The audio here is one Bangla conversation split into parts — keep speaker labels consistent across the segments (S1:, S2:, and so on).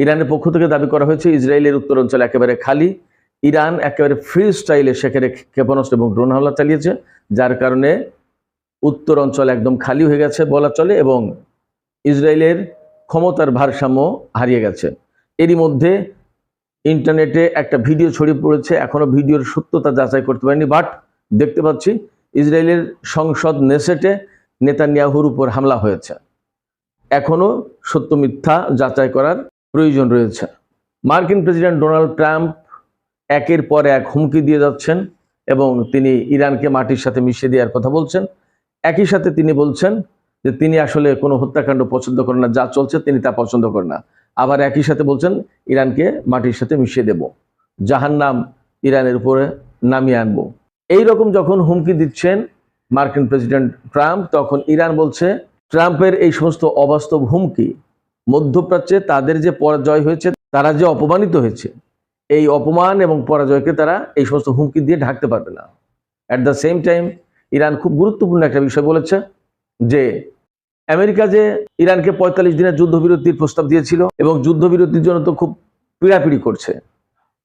S1: ইরানের পক্ষ থেকে দাবি করা হয়েছে ইসরায়েলের উত্তরাঞ্চল একেবারে খালি। ইরান একেবারে ফ্রি স্টাইলে সেখানে ক্ষেপণাস্ত্র এবং ড্রোন হামলা চালিয়েছে, যার কারণে উত্তর অঞ্চল একদম খালি হয়ে গেছে বলা চলে এবং ইসরায়েলের ক্ষমতার ভারসাম্য হারিয়ে গেছে। এরই মধ্যে ইন্টারনেটে একটা ভিডিও ছড়িয়ে পড়েছে, এখনো ভিডিওর সত্যতা যাচাই করতে পারেনি, বাট দেখতে পাচ্ছি ইসরায়েলের সংসদ নেসেটে নেতানিয়াহুর উপর হামলা হয়েছে। এখনো সত্য মিথ্যা যাচাই করার প্রয়োজন রয়েছে। মার্কিন প্রেসিডেন্ট ডোনাল্ড ট্রাম্প একের পর এক হুমকি দিয়ে যাচ্ছেন এবং তিনি ইরানকে মাটির সাথে মিশিয়ে দেওয়ার কথা বলছেন। একই সাথে তিনি বলছেন যে তিনি আসলে কোনো হত্যাকাণ্ড পছন্দ করেন না, যা চলছে তিনি তা পছন্দ করেন না। আবার একই সাথে বলছেন ইরানকে মাটির সাথে মিশিয়ে দেব, জাহান্নাম ইরানের উপরে নামিয়ে আনবো। এইরকম যখন হুমকি দিচ্ছেন মার্কিন প্রেসিডেন্ট ট্রাম্প, তখন ইরান বলছে ট্রাম্পের এই সমস্ত অবাস্তব হুমকি মধ্যপ্রাচ্যে তাদের যে পরাজয় হয়েছে, তারা যে অপমানিত হয়েছে, এই অপমান এবং পরাজয়কে তারা এই সমস্ত হুমকি দিয়ে ঢাকতে পারবে না। At the same time Iran খুব গুরুত্বপূর্ণ একটা বিষয় বলেছে যে আমেরিকা যে ইরানকে ৪৫ দিনের যুদ্ধবিরতির প্রস্তাব দিয়েছিল এবং যুদ্ধবিরতির জন্য তো খুব পীড়াপিড়ি করছে,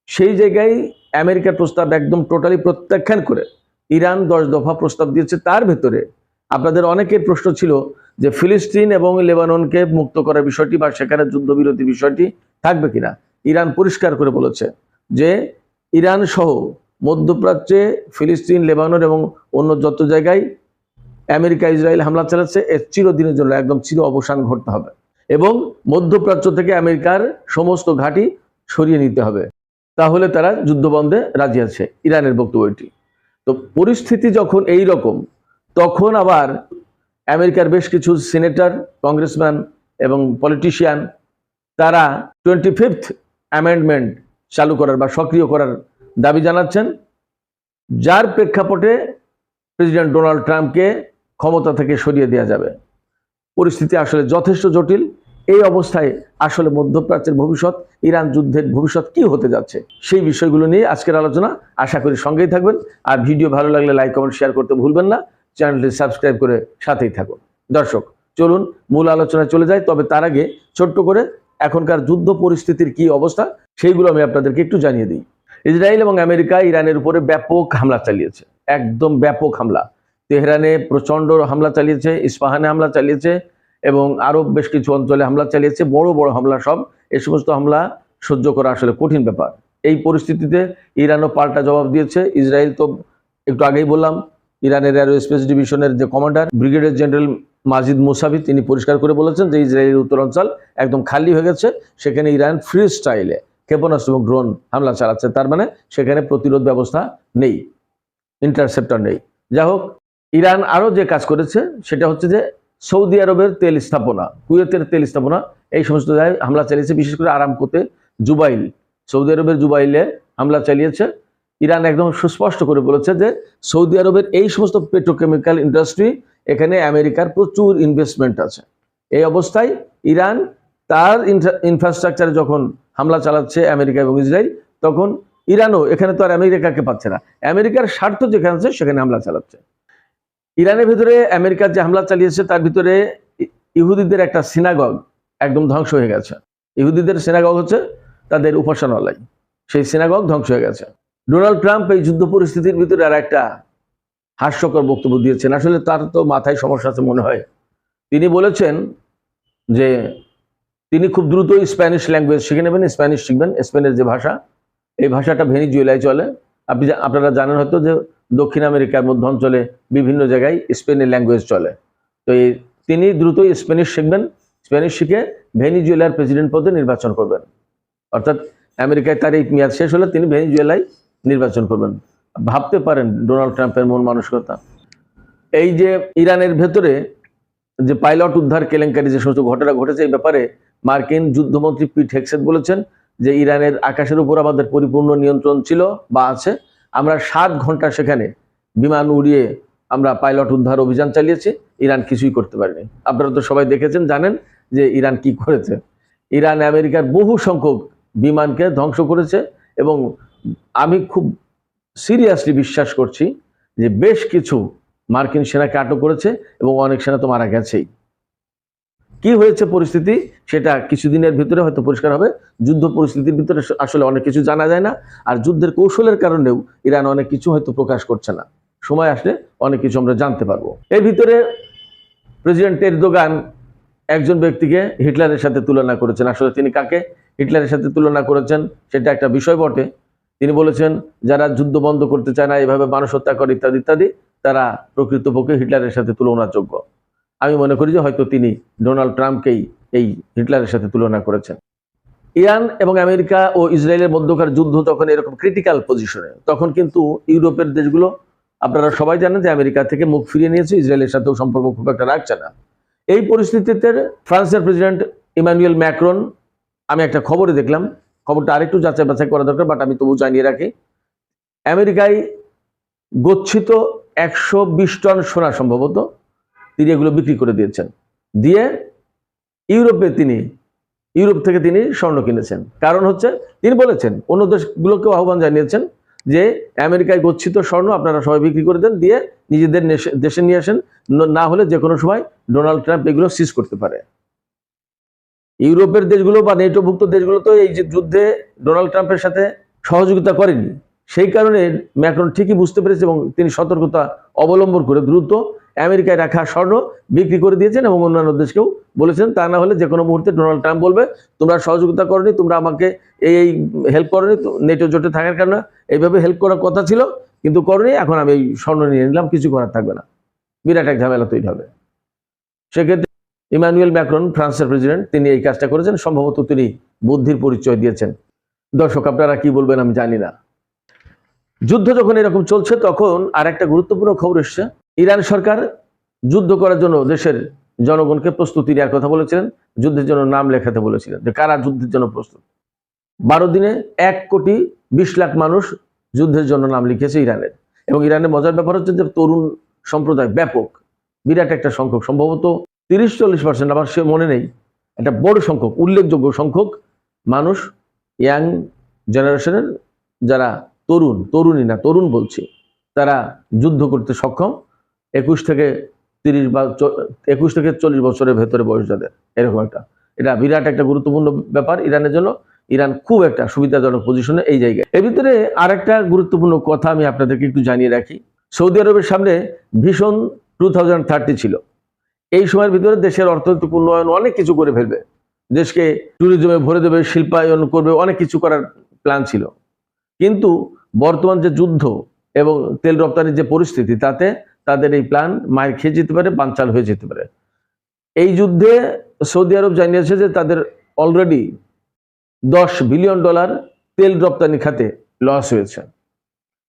S1: সেই জায়গায় আমেরিকার প্রস্তাব একদম টোটালি প্রত্যাখ্যান করে ইরান ১০ দফা প্রস্তাব দিয়েছে। তার ভেতরে আপনাদের অনেকের প্রশ্ন ছিল যে ফিলিস্তিন এবং লেবাননকে মুক্ত করার বিষয়টি বা সেখানে যুদ্ধবিরতির বিষয়টি থাকবে কিনা। ইরান পরিষ্কার করে বলেছে যে ইরান সহ মধ্যপ্রাচ্যে ফিলিস্তিন, লেবানন এবং অন্য যত জায়গায় আমেরিকা ইসরায়েল হামলা চালাচ্ছে, এর চিরদিনের জন্য একদম চির অবসান ঘটতে হবে এবং মধ্যপ্রাচ্য থেকে আমেরিকার সমস্ত ঘাঁটি সরিয়ে নিতে হবে, তাহলে তারা যুদ্ধবন্ধে রাজি আছে, ইরানের বক্তব্যটি। তো পরিস্থিতি যখন এই রকম, তখন আবার আমেরিকার বেশ কিছু সিনেটর, কংগ্রেসম্যান এবং পলিটিশিয়ান তারা 25th অ্যামেন্ডমেন্ট চালু করার বা সক্রিয় করার দাবি জানাচ্ছেন, যার প্রেক্ষাপটে প্রেসিডেন্ট ডোনাল্ড ট্রাম্পকে ক্ষমতা থেকে সরিয়ে দেওয়া যাবে। পরিস্থিতি আসলে যথেষ্ট জটিল। এই অবস্থায় আসলে মধ্যপ্রাচ্যের ভবিষ্যৎ, ইরান যুদ্ধের ভবিষ্যৎ কি হতে যাচ্ছে, সেই বিষয়গুলো নিয়ে আজকের আলোচনা। আশা করি সঙ্গেই থাকবেন। আর ভিডিও ভালো লাগলে লাইক, কমেন্ট, শেয়ার করতে ভুলবেন না। চ্যানেলটি সাবস্ক্রাইব করে সাথেই থাকুন। দর্শক, চলুন মূল আলোচনায় চলে যাই। তবে তার আগে ছোট্ট করে এখনকার যুদ্ধ পরিস্থিতির কি অবস্থা সেইগুলো আমি আপনাদেরকে একটু জানিয়ে দিই। ইসরায়েল এবং আমেরিকা ইরানের উপরে ব্যাপক হামলা চালিয়েছে, একদম ব্যাপক হামলা। তেহরানে প্রচণ্ড হামলা চালিয়েছে, ইস্পাহানে হামলা চালিয়েছে এবং আরও বেশ কিছু অঞ্চলে হামলা চালিয়েছে, বড় বড় হামলা সব। এই সমস্ত হামলা সহ্য করা আসলে কঠিন ব্যাপার। এই পরিস্থিতিতে ইরানও পাল্টা জবাব দিয়েছে। ইসরায়েল তো একটু আগেই বললাম, ইরানের এরোস্পেস ডিভিশনের যে কমান্ডার ব্রিগেডিয়ার জেনারেল মাজিদ মুসাবি, তিনি পরিষ্কার করে বলেছেন যে ইসরায়েলের উত্তরাঞ্চল একদম খালি হয়ে গেছে, সেখানে ইরান ফ্রি স্টাইলে ক্ষেপণাস্ত্র এবং ড্রোন হামলা চালাচ্ছে। তার মানে সেখানে প্রতিরোধ ব্যবস্থা নেই, ইন্টারসেপ্টর নেই। যাই হোক, ইরান আরও যে কাজ করেছে সেটা হচ্ছে যে সৌদি আরবের তেল স্থাপনা, কুয়েতের তেল স্থাপনা, এই সমস্ত জায়গায় হামলা চালিয়েছে। বিশেষ করে আরামকোতে, জুবাইল, সৌদি আরবের জুবাইলে হামলা চালিয়েছে। ইরান একদম সুস্পষ্ট করে বলেছে যে সৌদি আরবের এই সমস্ত পেট্রোকেমিক্যাল ইন্ডাস্ট্রি, এখানে আমেরিকার প্রচুর ইনভেস্টমেন্ট আছে। এই অবস্থায় ইরান তার ইনফ্রাস্ট্রাকচারে যখন হামলা চালাচ্ছে আমেরিকা এবং ইসরায়েল, তখন ইরানও, এখানে তো আর আমেরিকাকে পাচ্ছে না, আমেরিকার স্বার্থ যেখানে আছে সেখানে হামলা চালাচ্ছে। ইরানের ভিতরে আমেরিকা যে হামলা চালিয়েছে তার ভিতরে ইহুদিদের একটা সিনাগগ একদম ধ্বংস হয়ে গেছে। ইহুদিদের সিনাগগ হচ্ছে তাদের উপাসনালয়, সেই সিনাগগ ধ্বংস হয়ে গেছে। ডোনাল্ড ট্রাম্প এই যুদ্ধ পরিস্থিতির ভিতরে আর একটা হাস্যকর বক্তব্য দিয়েছেন। আসলে তার তো মাথায় সমস্যা আছে মনে হয়। তিনি বলেছেন যে তিনি খুব দ্রুতই স্প্যানিশ ল্যাঙ্গুয়েজ শিখে নেবেন, স্প্যানিশ শিখবেন। স্পেনের যে ভাষা, এই ভাষাটা ভেনিজুয়েলায় চলে। আপনারা জানেন হয়তো যে দক্ষিণ আমেরিকার মধ্য অঞ্চলে বিভিন্ন জায়গায় স্পেনের ল্যাঙ্গুয়েজ চলে। তো তিনি দ্রুতই স্প্যানিশ শিখবেন, স্প্যানিশ শিখে ভেনিজুয়েলার প্রেসিডেন্ট পদে নির্বাচন করবেন। অর্থাৎ আমেরিকায় তার এই মেয়াদ শেষ হলে তিনি ভেনিজুয়েলায় নির্বাচন করবেন। ভাবতে পারেন ডোনাল্ড ট্রাম্পের মন মানসিকতা। এই যে ইরানের ভেতরে যে পাইলট উদ্ধার কেলেঙ্কারি যে সমস্ত ঘটনা ঘটেছে, এই ব্যাপারে মার্কিন যুদ্ধমন্ত্রী পিট হেগসেট বলেছেন যে ইরানের আকাশের উপর আমাদের পরিপূর্ণ নিয়ন্ত্রণ ছিল বা আছে। আমরা 7 ঘন্টা সেখানে বিমান উড়িয়ে আমরা পাইলট উদ্ধার অভিযান চালিয়েছি, ইরান কিছুই করতে পারেনি। আপনারা তো সবাই দেখেছেন, জানেন যে ইরান কি করেছে। ইরান আমেরিকার বহু সংখ্যক বিমানকে ধ্বংস করেছে এবং আমি খুব সিরিয়াসলি বিশ্বাস করছি যে বেশ কিছু মার্কিন সেনাকে আটক করেছে এবং অনেক সেনা তো মারা গেছেই। কি হয়েছে পরিস্থিতি সেটা কিছুদিনের ভিতরে হয়তো পরিষ্কার হবে। যুদ্ধ পরিস্থিতির ভিতরে আসলে অনেক কিছু জানা যায় না, আর যুদ্ধের কৌশলের কারণেও ইরান অনেক কিছু হয়তো প্রকাশ করছে না। সময় আসলে অনেক কিছু আমরা জানতে পারবো। এর ভিতরে প্রেসিডেন্ট এরদোগান একজন ব্যক্তিকে হিটলারের সাথে তুলনা করেছেন। আসলে তিনি কাকে হিটলারের সাথে তুলনা করেছেন সেটা একটা বিষয় বটে। তিনি বলেছেন যারা যুদ্ধ বন্ধ করতে চায় না, এভাবে মানুষ হত্যা করে ইত্যাদি ইত্যাদি, তারা প্রকৃতপক্ষে হিটলারের সাথে তুলনাযোগ্য। আমি মনে করি যে হয়তো তিনি ডোনাল্ড ট্রাম্পকেই এই হিটলারের সাথে তুলনা করেছেন। ইরান এবং আমেরিকা ও ইসরায়েলের মধ্যকার যুদ্ধ তখন এরকম ক্রিটিক্যাল পজিশনে, তখন কিন্তু ইউরোপের দেশগুলো, আপনারা সবাই জানেন যে আমেরিকা থেকে মুখ ফিরিয়ে নিয়েছে, ইসরায়েলের সাথেও সম্পর্ক খুব একটা রাখছে না। এই পরিস্থিতিতে ফ্রান্সের প্রেসিডেন্ট ইমানুয়েল ম্যাক্রন, আমি একটা খবরে দেখলাম, খবরটা আরেকটু যাচাই বাছাই করা দরকার, বাট আমি তবু জানিয়ে রাখি, আমেরিকায় গচ্ছিত 120 টন সোনা সম্ভবত তিনি এগুলো বিক্রি করে দিয়েছেন, দিয়ে ইউরোপ থেকে তিনি স্বর্ণ কিনেছেন। কারণ হচ্ছে তিনি বলেছেন অন্য দেশগুলোকেও আহ্বান জানিয়েছেন যে আমেরিকায় গচ্ছিত স্বর্ণ আপনারা সবাই বিক্রি করে দেন, দিয়ে নিজেদের দেশে নিয়ে আসেন, না হলে যে কোনো সময় ডোনাল্ড ট্রাম্প এগুলো সিজ করতে পারে। ইউরোপের দেশগুলো বা নেটোভুক্ত দেশগুলো তো এই যে যুদ্ধে ডোনাল্ড ট্রাম্পের সাথে সহযোগিতা করেনি, সেই কারণে ম্যাক্রন ঠিকই বুঝতে পেরেছে এবং তিনি সতর্কতা অবলম্বন করে দ্রুত আমেরিকায় রাখা স্বর্ণ বিক্রি করে দিয়েছেন এবং অন্যান্য দেশকেও বলেছেন, তা না হলে যে কোনো মুহূর্তে ডোনাল্ড ট্রাম্প বলবে তোমরা সহযোগিতা করনি, তোমরা আমাকে এই হেল্প করনি, নেটো জোটে থাকার কারণে এইভাবে হেল্প করার কথা ছিল কিন্তু করনি, এখন আমি এই স্বর্ণ নিয়ে নিলাম, কিছু করার থাকবে না, বিরাট এক ঝামেলা তৈরি হবে। সেক্ষেত্রে ইমানুয়েল ম্যাক্রন, ফ্রান্সের প্রেসিডেন্ট, তিনি এই কাজটা করেছেন, সম্ভবত তিনি বুদ্ধির পরিচয় দিয়েছেন। দর্শক আপনারা কি বলবেন আমি জানি না। যুদ্ধ যখন এরকম চলছে তখন আর একটা গুরুত্বপূর্ণ খবর এসছে, ইরান সরকার যুদ্ধ করার জন্য দেশের জনগণকে প্রস্তুতি নেওয়ার কথা বলেছিলেন, যুদ্ধের জন্য নাম লেখাতে বলেছিলেন, যে কারা যুদ্ধের জন্য প্রস্তুত। 12 দিনে 1,20,00,000 মানুষ যুদ্ধের জন্য নাম লিখেছে ইরানের। এবং ইরানের মজার ব্যাপার হচ্ছে যে তরুণ সম্প্রদায় ব্যাপক, বিরাট একটা সংখ্যক, সম্ভবত 30-40%, আমার সে মনে নেই, একটা বড় সংখ্যক, উল্লেখযোগ্য সংখ্যক মানুষ, ইয়াং জেনারেশনের যারা তরুণী না তরুণ বলছি, তারা যুদ্ধ করতে সক্ষম, 21 থেকে 40 বছরের ভেতরে বয়স যাদের, এরকম একটা, এটা বিরাট একটা গুরুত্বপূর্ণ ব্যাপার ইরানের জন্য। ইরান খুব একটা সুবিধাজনক পজিশনে এই জায়গায়। এর ভিতরে আরেকটা গুরুত্বপূর্ণ কথা আমি আপনাদেরকে একটু জানিয়ে রাখি, সৌদি আরবের সামনে ভীষণ 2030 ছিল। এই সময়ের ভিতরে দেশের অর্থনৈতিক উন্নয়ন অনেক কিছু করে ফেলবে, দেশকে ট্যুরিজমে ভরে দেবে, শিল্পায়ন করবে, অনেক কিছু করার প্ল্যান ছিল। কিন্তু বর্তমান যে যুদ্ধ এবং তেল রপ্তানির যে পরিস্থিতি, তাতে তাদের এই প্ল্যান মায়ের খেয়ে যেতে পারে, বানচাল হয়ে যেতে পারে। এই যুদ্ধে সৌদি আরব জানিয়েছে যে তাদের অলরেডি $10 বিলিয়ন তেল রপ্তানি খাতে লস হয়েছে।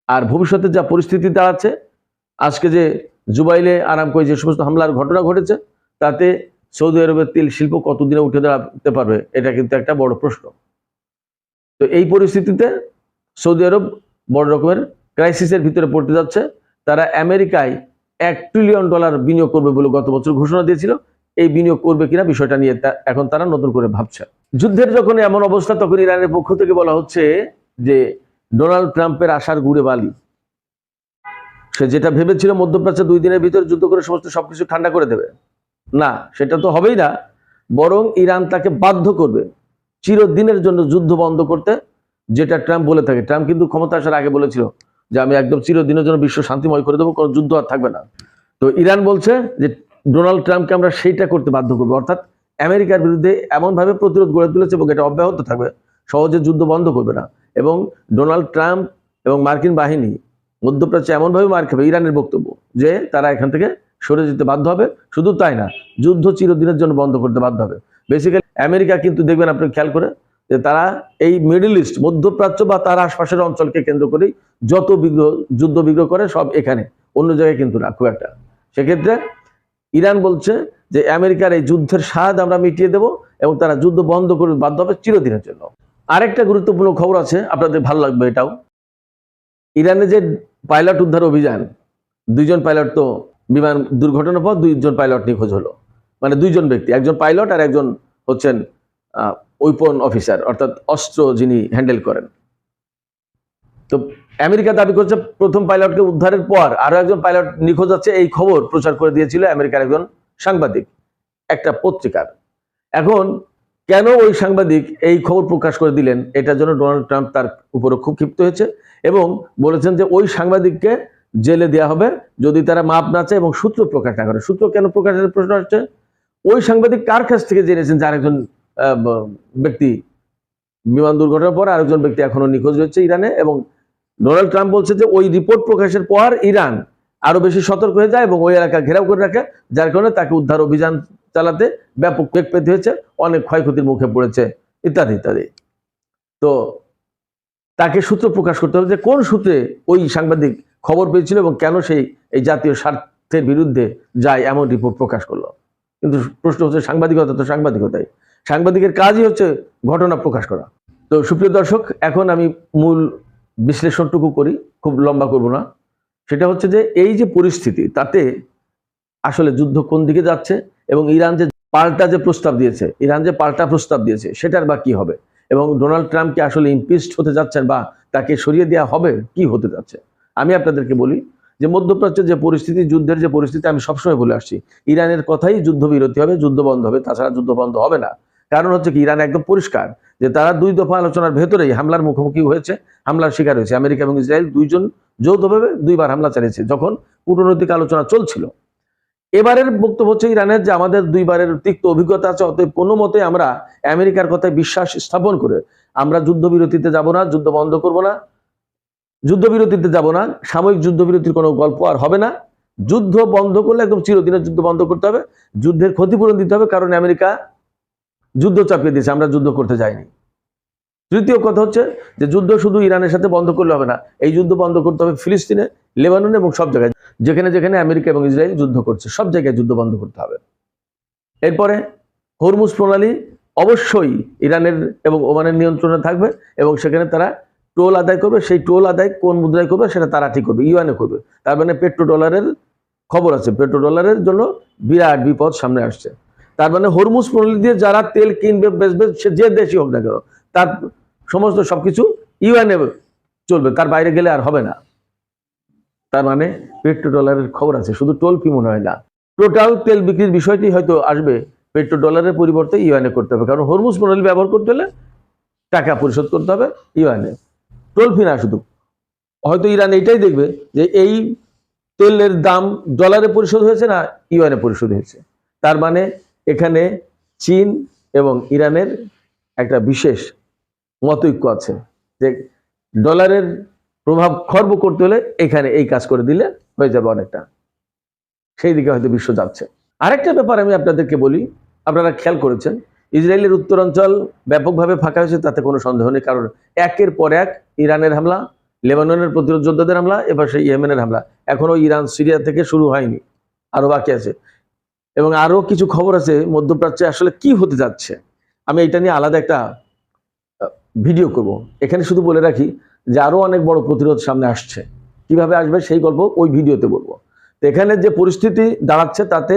S1: আর ভবিষ্যতে যা পরিস্থিতি দাঁড়াচ্ছে, আজকে যে জুবাইলে আরামকো যে সমস্ত হামলার ঘটনা ঘটেছে, তাতে সৌদি আরবের তেল শিল্প কতদিনে উঠে দাঁড়াতে পারবে, এটা কিন্তু একটা বড় প্রশ্ন। তো এই পরিস্থিতিতে সৌদি আরব বড় রকমের ক্রাইসিসের ভিতরে পড়তে যাচ্ছে। তারা আমেরিকায় $1 ট্রিলিয়ন বিনিয়োগ করবে বলে গত বছর ঘোষণা দিয়েছিল। এই বিনিয়োগ করবে কিনা বিষয়টা নিয়ে এখন তারা নতুন করে ভাবছে। যুদ্ধের যখন এমন অবস্থা, তখন ইরানের পক্ষ থেকে বলা হচ্ছে যে ডোনাল্ড ট্রাম্পের আশার গুড়ে বালি, সে যেটা ভেবেছিল মধ্যপ্রাচ্যে 2 দিনের ভিতরে যুদ্ধ করে সমস্ত সবকিছু ঠান্ডা করে দেবে, না, সেটা তো হবেই না, বরং ইরান তাকে বাধ্য করবে চিরদিনের জন্য যুদ্ধ বন্ধ করতে, যেটা ট্রাম্প বলে থাকে। ট্রাম্প কিন্তু ক্ষমতা আসার আগে বলেছিল যে আমি একদম চিরদিনের জন্য বিশ্ব শান্তিময় করে দেবো, কোনো যুদ্ধ আর থাকবে না। তো ইরান বলছে যে ডোনাল্ড ট্রাম্পকে আমরা সেইটা করতে বাধ্য করবো, অর্থাৎ আমেরিকার বিরুদ্ধে এমনভাবে প্রতিরোধ গড়ে তুলেছে এবং এটা অব্যাহত থাকবে, সহজে যুদ্ধ বন্ধ করবে না। এবং ডোনাল্ড ট্রাম্প এবং মার্কিন বাহিনী মধ্যপ্রাচ্যে এমনভাবে মার খাবে, ইরানের বক্তব্য, যে তারা এখান থেকে সরে যেতে বাধ্য হবে। শুধু তাই না, যুদ্ধ চিরদিনের জন্য বন্ধ করতে বাধ্য হবে। বেসিক্যালি আমেরিকা কিন্তু দেখবেন আপনি খেয়াল করে যে তারা এই মিডল ইস্ট, মধ্যপ্রাচ্য বা তার আশপাশের অঞ্চলকে কেন্দ্র করেই যত যুদ্ধ বিগ্রহ করে সব এখানে, অন্য জায়গায় কিন্তু না খুব একটা। সেক্ষেত্রে ইরান বলছে যে আমেরিকার এই যুদ্ধের স্বাদ আমরা মিটিয়ে দেব এবং তারা যুদ্ধ বন্ধ করে বাধ্য হবে চিরদিনের জন্য। আরেকটা গুরুত্বপূর্ণ খবর আছে, আপনাদের ভালো লাগবে এটাও। ইরানে যে পাইলট উদ্ধার অভিযান, 2 জন পাইলট তো বিমান দুর্ঘটনার পর 2 জন পাইলট নিখোঁজ হলো, মানে 2 জন ব্যক্তি, একজন পাইলট আর একজন হচ্ছেন ওয়েপন অফিসার, অর্থাৎ অস্ত্র যিনি হ্যান্ডেল করেন। তো আমেরিকা দাবি করছে প্রথম পাইলটকে উদ্ধারের পর আরো একজন পাইলট নিখোঁজ আছে, এই খবর প্রচার করে দিয়েছিল আমেরিকার একজন সাংবাদিক। একটা পত্রিকার। এখন কেন ওই সাংবাদিক এই খবর প্রকাশ করে দিলেন, এটার জন্য ডোনাল্ড ট্রাম্প তার উপরে খুব ক্ষিপ্ত হয়েছে এবং বলেছেন যে ওই সাংবাদিককে জেলে দেওয়া হবে যদি তারা মাপ না চায় এবং সূত্র প্রকাশ না করে। সূত্র কেন প্রকাশের প্রশ্ন আসছে? ওই সাংবাদিক কার কাছ থেকে জেনেছেন যে আরেকজন ব্যক্তি বিমান দুর্ঘটনার পর আরেকজন ব্যক্তি এখনো নিখোঁজ রয়েছে ইরানে, এবং ডোনাল্ড ট্রাম্প বলছে যে ওই রিপোর্ট প্রকাশের পর ইরান আরো বেশি সতর্ক হয়ে যায় এবং ওই এলাকা ঘেরাও করে রাখে, যার কারণে তাকে উদ্ধার অভিযান চালাতে ব্যাপক বেগ পেতে হয়েছে, অনেক ক্ষয়ক্ষতির মুখে পড়েছে ইত্যাদি ইত্যাদি। তো তাকে সূত্র প্রকাশ করতে হবে যে কোন সূত্রে ওই সাংবাদিক খবর পেয়েছিল এবং কেন সেই এই জাতীয় স্বার্থের বিরুদ্ধে যায় এমন রিপোর্ট প্রকাশ করলো। কিন্তু প্রশ্ন হচ্ছে সাংবাদিকতা তো সাংবাদিকতাই, সাংবাদিকের কাজই হচ্ছে ঘটনা প্রকাশ করা। তো সুপ্রিয় দর্শক, এখন আমি মূল বিশ্লেষণটুকু করি, খুব লম্বা করব না। সেটা হচ্ছে যে এই যে পরিস্থিতি, তাতে আসলে যুদ্ধ কোন দিকে যাচ্ছে এবং ইরান যে পাল্টা প্রস্তাব দিয়েছে সেটার বা কি হবে, এবং ডোনাল্ড ট্রাম্প কি আসলে ইমপিচড হতে যাচ্ছেন বা তাকে সরিয়ে দেওয়া হবে, কি হতে যাচ্ছে। আমি আপনাদেরকে বলি যে মধ্যপ্রাচ্যের যে পরিস্থিতি, যুদ্ধের যে পরিস্থিতি, আমি সবসময় বলে আসছি ইরানের কথাই যুদ্ধবিরতি হবে, যুদ্ধ বন্ধ হবে, তাছাড়া যুদ্ধ বন্ধ হবে না। কারণ হচ্ছে কি, ইরান একদম পরিষ্কার যে তারা 2 দফা আলোচনার ভেতরেই হামলার মুখোমুখি হয়েছে, হামলার শিকার হয়েছে। আমেরিকা এবং ইসরায়েল দুইজন যৌথভাবে 2 বার হামলা চালিয়েছে যখন কূটনৈতিক আলোচনা চলছিল। এবারের বক্তব্য হচ্ছে ইরানের যে আমাদের 2 বারের তিক্ত অভিজ্ঞতা আছে, অতএব কোনো মতে আমরা আমেরিকার কথায় বিশ্বাস স্থাপন করে আমরা যুদ্ধবিরতিতে যাব না, যুদ্ধ বন্ধ করব না, যুদ্ধবিরতিতে যাব না, সাময়িক যুদ্ধবিরতির কোনো গল্প আর হবে না। যুদ্ধ বন্ধ করলে একদম চিরদিনের যুদ্ধ বন্ধ করতে হবে, যুদ্ধের ক্ষতিপূরণ দিতে হবে, কারণ আমেরিকা যুদ্ধ চাপিয়ে দিয়েছে, আমরা যুদ্ধ করতে যাইনি। তৃতীয় কথা হচ্ছে যে যুদ্ধ শুধু ইরানের সাথে বন্ধ করলে হবে না, এই যুদ্ধ বন্ধ করতে হবে ফিলিস্তিনে, লেবাননে এবং সব জায়গায়, যেখানে যেখানে আমেরিকা এবং ইসরায়েল যুদ্ধ করছে সব জায়গায় যুদ্ধ বন্ধ করতে হবে। এরপরে হরমুজ প্রণালী অবশ্যই ইরানের এবং ওমানের নিয়ন্ত্রণে থাকবে এবং সেখানে তারা টোল আদায় করবে। সেই টোল আদায় কোন মুদ্রায় করবে সেটা তারা ঠিক করবে, ইউএনএ করবে। তার মানে পেট্রোডলারের খবর আছে, পেট্রোডলারের জন্য বিরাট বিপদ সামনে আসছে। তার মানে হরমুজ প্রণালী দিয়ে যারা তেল কিনবে বেচবে, সে যে দেশই হোক না কেন, তার সমস্ত সবকিছু ইউএনএ চলবে, তার বাইরে গেলে আর হবে না। তার মানে পেট্রোডলারের খবর আছে, শুধু টোল ফি মনে হয় না, টোটাল তেল বিক্রির বিষয়টি হয়তো আসবে পেট্রোডলারের পরিবর্তে ইউএনএ করতে হবে, কারণ হরমুজ প্রণালী ব্যবহার করতে হলে টাকা পরিশোধ করতে হবে ইউএনএ, টোল ফি না শুধু। হয়তো ইরান এইটাই দেখবে যে এই তেলের দাম ডলারে পরিশোধ হয়েছে না ইউএনএ পরিশোধ হয়েছে। তার মানে এখানে চীন এবং ইরানের একটা বিশেষ মতৈক্য আছে যে ডলারের প্রভাব খর্ব করতে হলে এখানে এই কাজ করে দিলে হয়ে যাবে অনেকটা, সেই দিকে হয়তো বিশ্ব যাচ্ছে। আরেকটা ব্যাপার আমি আপনাদেরকে বলি, আপনারা খেয়াল করেছেন ইসরায়েলের উত্তরাঞ্চল ব্যাপকভাবে ফাঁকা হয়েছে, তাতে কোনো সন্দেহ নেই, কারণ একের পর এক ইরানের হামলা, লেবাননের প্রতিরোধ যোদ্ধাদের হামলা, এবার সেই ইয়েমেনের হামলা, এখনো ইরান সিরিয়া থেকে শুরু হয়নি, আরো বাকি আছে। এবং আরো কিছু খবর আছে মধ্যপ্রাচ্যে আসলে কি হতে যাচ্ছে, আমি এটা নিয়ে আলাদা একটা ভিডিও করব। এখানে শুধু বলে রাখি যে আরো অনেক বড় প্রতিরোধ সামনে আসছে, কিভাবে আসবে সেই গল্প ওই ভিডিওতে বলবো। তো এখানে যে পরিস্থিতি দাঁড়াচ্ছে তাতে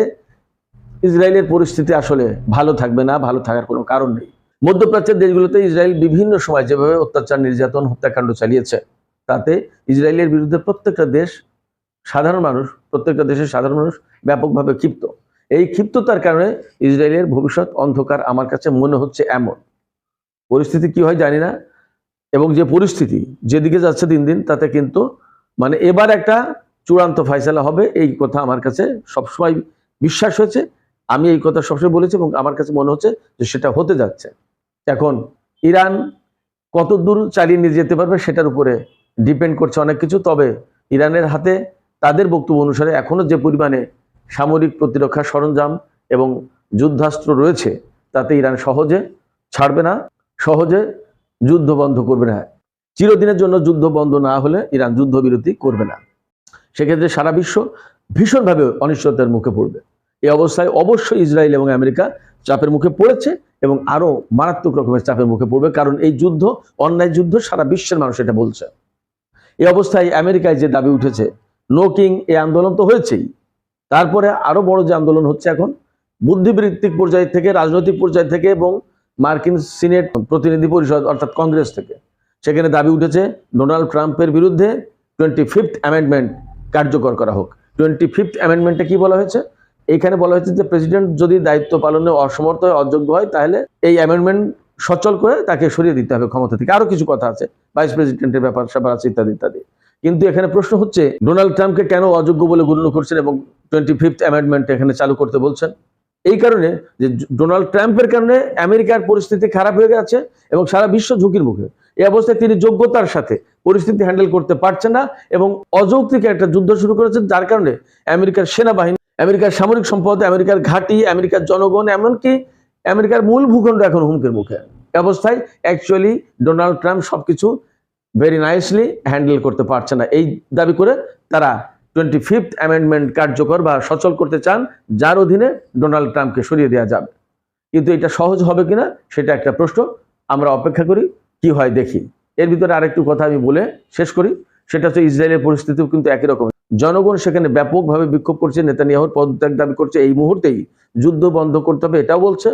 S1: ইসরায়েলের পরিস্থিতি আসলে ভালো থাকবে না, ভালো থাকার কোনো কারণ নেই। মধ্যপ্রাচ্যের দেশগুলোতে ইসরায়েল বিভিন্ন সময় যেভাবে অত্যাচার, নির্যাতন, হত্যাকাণ্ড চালিয়েছে, তাতে ইসরায়েলের বিরুদ্ধে প্রত্যেকটা দেশের সাধারণ মানুষ ব্যাপকভাবে ক্ষিপ্ত। এই ক্ষিপ্ততার কারণে ইসরায়েলের ভবিষ্যৎ অন্ধকার আমার কাছে মনে হচ্ছে। এমন পরিস্থিতি কি হয় জানি না, এবং যে পরিস্থিতি যেদিকে যাচ্ছে দিন দিন, তাতে কিন্তু মানে এবার একটা চূড়ান্ত ফয়সালা হবে, এই কথা আমার কাছে সবসময় বিশ্বাস হয়েছে। আমি এই কথা সবসময় বলেছি এবং আমার কাছে মনে হচ্ছে যে সেটা হতে যাচ্ছে। এখন ইরান কত দূর চালিয়ে নিয়ে যেতে পারবে সেটার উপরে ডিপেন্ড করছে অনেক কিছু। তবে ইরানের হাতে তাদের বক্তব্য অনুসারে এখনো যে পরিমাণে সামরিক প্রতিরক্ষা সরঞ্জাম এবং যুদ্ধাস্ত্র রয়েছে, তাতে ইরান সহজে ছাড়বে না, সহজে যুদ্ধ বন্ধ করবে না। চিরদিনের জন্য যুদ্ধ বন্ধ না হলে ইরান যুদ্ধবিরতি করবে না। সেক্ষেত্রে সারা বিশ্ব ভীষণভাবে অনিশ্চয়তার মুখে পড়বে। এই অবস্থায় অবশ্যই ইসরায়েল এবং আমেরিকা চাপের মুখে পড়েছে এবং আরো মারাত্মক রকমের চাপের মুখে পড়বে, কারণ এই যুদ্ধ অন্যায় যুদ্ধ, সারা বিশ্বের মানুষ এটা বলছে। এই অবস্থায় আমেরিকায় যে দাবি উঠেছে নো কিং, এই আন্দোলন তো হয়েছেই, তারপরে আরো বড় যে আন্দোলন হচ্ছে এখন বুদ্ধিবৃত্তিক পর্যায় থেকে, রাজনৈতিক পর্যায় থেকে এবং মার্কিন সিনেট প্রতিনিধি পরিষদ অর্থাৎ কংগ্রেস থেকে, সেখানে দাবি উঠেছে ডোনাল্ড ট্রাম্পের বিরুদ্ধে 25th অ্যামেন্ডমেন্ট কার্যকর করা হোক। 25th অ্যামেন্ডমেন্টে কি বলা হয়েছে? এইখানে বলা হয়েছে যে প্রেসিডেন্ট যদি দায়িত্ব পালনে অসমর্থ হয়, অযোগ্য হয়, তাহলে এই অ্যামেন্ডমেন্ট সচল করে তাকে সরিয়ে দিতে হবে ক্ষমতা থেকে। আরো কিছু কথা আছে, ভাইস প্রেসিডেন্টের ব্যাপার স্যাপার আছে, ইত্যাদি ইত্যাদি। কিন্তু এখানে প্রশ্ন হচ্ছে ডোনাল্ড ট্রাম্পকে কেন অযোগ্য বলে গণ্য করছেন এবং 25th অ্যামেন্ডমেন্ট এখানে চালু করতে বলছেন? এই কারণে যে ডোনাল্ড ট্রাম্পের কারণে আমেরিকার পরিস্থিতি খারাপ হয়ে গেছে এবং সারা বিশ্ব ঝুঁকির মুখে। এই অবস্থায় তিনি যোগ্যতার সাথে পরিস্থিতি হ্যান্ডেল করতে পারছেন না এবং অযৌক্তিক একটা যুদ্ধ শুরু করেছেন, যার কারণে আমেরিকার সেনাবাহিনী, আমেরিকার সামরিক সম্পদ, আমেরিকার ঘাঁটি, আমেরিকার জনগণ, এমনকি আমেরিকার মূল ভূখণ্ড এখন হুমকির মুখে। এই অবস্থায় অ্যাকচুয়ালি ডোনাল্ড ট্রাম্প সবকিছু ভেরি নাইসলি হ্যান্ডেল করতে পারছে না। এই দাবি করে তারা 25th অ্যামেন্ডমেন্ট কার্যকর বা সচল করতে চান, যার অধীনে ডোনাল্ড ট্রাম্পকে সরিয়ে দেওয়া যাবে। কিন্তু এটা সহজ হবে কিনা সেটা একটা প্রশ্ন, আমরা অপেক্ষা করি, কি হয় দেখি। এর ভিতরে আরেকটু কথা আমি বলে শেষ করি, সেটা হচ্ছে ইসরায়েলের পরিস্থিতিও কিন্তু একই রকম। জনগণ সেখানে ব্যাপকভাবে বিক্ষোভ করছে, নেতানিয়াহুর পদত্যাগ দাবি করছে, এই মুহূর্তেই যুদ্ধ বন্ধ করতে হবে এটাও বলছে।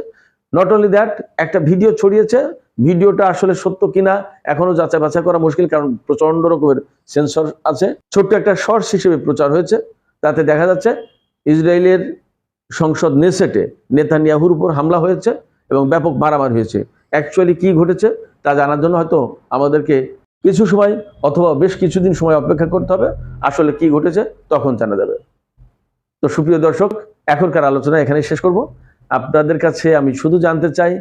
S1: নট অনলি দ্যাট, একটা ভিডিও ছড়িয়েছে, ভিডিওটা আসলে সত্য কিনা এখনো যাচাই বাছাই করা মুশকিল, কারণ প্রচন্ড রকমের সেন্সর আছে। ছোট্ট একটা শর্টস হিসেবে প্রচার হয়েছে, তাতে দেখা যাচ্ছে ইসরায়েলের সংসদ নেসেটে নেতানিয়াহুর উপর হামলা হয়েছে এবং ব্যাপক মারামারি হয়েছে। অ্যাকচুয়ালি কি ঘটেছে তা জানার জন্য হয়তো আমাদেরকে কিছু সময় অথবা বেশ কিছুদিন সময় অপেক্ষা করতে হবে, আসলে কি ঘটেছে তখন জানা যাবে। তো সুপ্রিয় দর্শক, এখনকার আলোচনা এখানে শেষ করব। আপনাদের কাছে আমি শুধু জানতে চাই,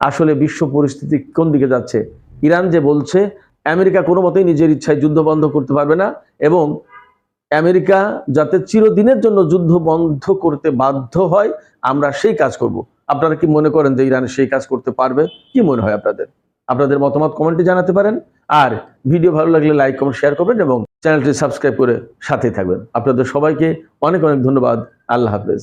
S1: আসলে বিশ্ব পরিস্থিতি কোন দিকে যাচ্ছে। ইরান যে বলছে আমেরিকা কোনো মতেই নিজের ইচ্ছায় যুদ্ধ বন্ধ করতে পারবে না এবং আমেরিকা যাতে চিরদিনের জন্য যুদ্ধ বন্ধ করতে বাধ্য হয়, আমরা সেই কাজ করব। আপনারা কি মনে করেন যে ইরান সেই কাজ করতে পারবে? কি মনে হয় আপনাদের? আপনাদের মতামত কমেন্টে জানাতে পারেন। আর ভিডিও ভালো লাগলে লাইক, কমেন্ট, শেয়ার করবেন এবং চ্যানেলটি সাবস্ক্রাইব করে সাথেই থাকবেন। আপনাদের সবাইকে অনেক অনেক ধন্যবাদ। আল্লাহ হাফেজ।